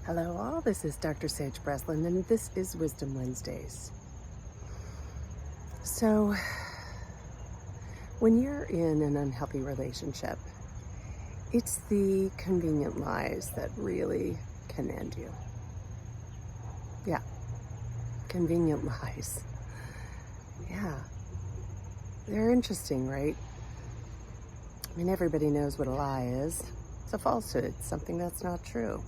Hello all, this is Dr. Sage Breslin and this is Wisdom Wednesdays. So, when you're in an unhealthy relationship, it's the convenient lies that really can end you. Yeah, convenient lies. Yeah, they're interesting, right? I mean, everybody knows what a lie is. It's a falsehood, it's something that's not true.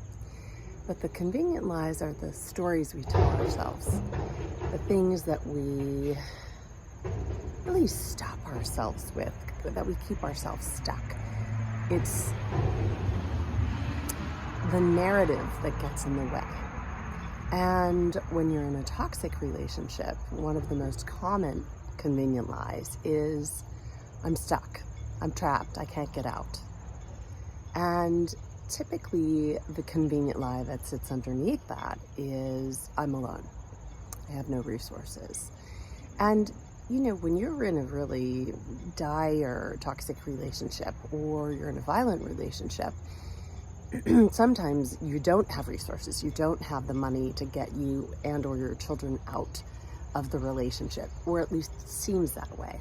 But the convenient lies are the stories we tell ourselves, the things that we really stop ourselves with, that we keep ourselves stuck. It's the narrative that gets in the way. And when you're in a toxic relationship, one of the most common convenient lies is, I'm stuck, I'm trapped, I can't get out. And typically, the convenient lie that sits underneath that is, I'm alone. I have no resources. And, you know, when you're in a really dire toxic relationship or you're in a violent relationship, sometimes you don't have resources. You don't have the money to get you and or your children out of the relationship, or at least it seems that way.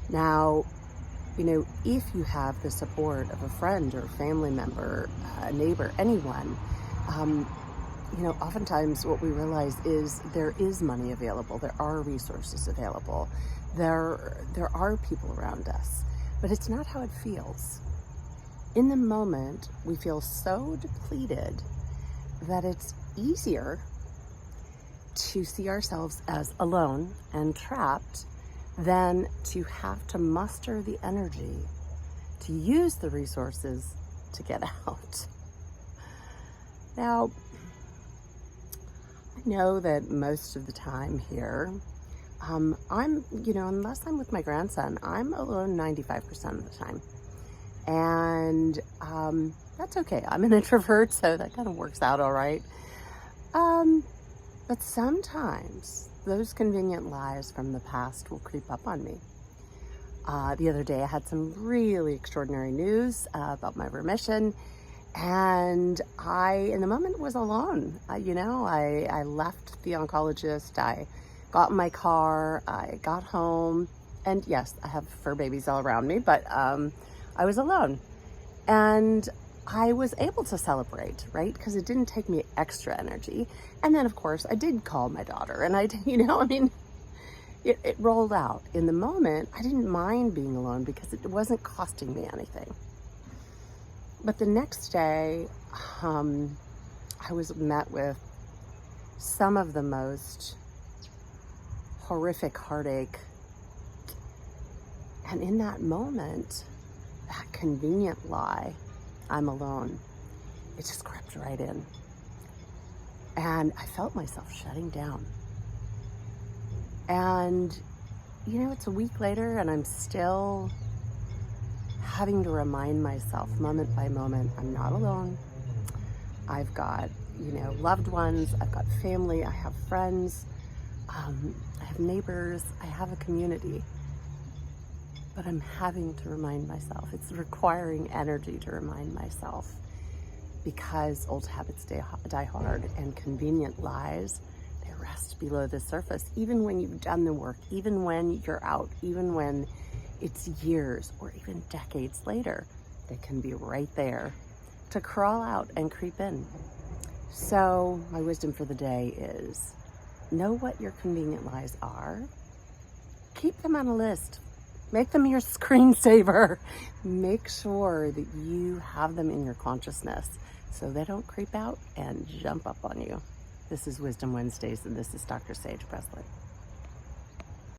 Now, you know, if you have the support of a friend or a family member, a neighbor, anyone, you know, oftentimes what we realize is there is money available. There are resources available. There are people around us, but it's not how it feels. In the moment, we feel so depleted that it's easier to see ourselves as alone and trapped than to have to muster the energy to use the resources to get out. Now, I know that most of the time here, I'm, you know, unless I'm with my grandson, I'm alone 95% of the time. And that's okay. I'm an introvert, so that kind of works out all right. But sometimes those convenient lies from the past will creep up on me. The other day I had some really extraordinary news about my remission, and I, in the moment, was alone. I left the oncologist, I got in my car, I got home, and yes, I have fur babies all around me, but I was alone. And I was able to celebrate, right? Because it didn't take me extra energy. And then, of course, I did call my daughter, and it rolled out. In the moment, I didn't mind being alone because it wasn't costing me anything. But the next day, I was met with some of the most horrific heartache. And in that moment, that convenient lie, I'm alone, it just crept right in. And I felt myself shutting down. And, you know, it's a week later and I'm still having to remind myself moment by moment, I'm not alone. I've got, you know, loved ones, I've got family, I have friends, I have neighbors, I have a community. But I'm having to remind myself. It's requiring energy to remind myself, because old habits die hard, and convenient lies, they rest below the surface. Even when you've done the work, even when you're out, even when it's years or even decades later, they can be right there to crawl out and creep in. So my wisdom for the day is, know what your convenient lies are. Keep them on a list. Make them your screensaver. Make sure that you have them in your consciousness so they don't creep out and jump up on you. This is Wisdom Wednesdays, and this is Dr. Sage Breslin.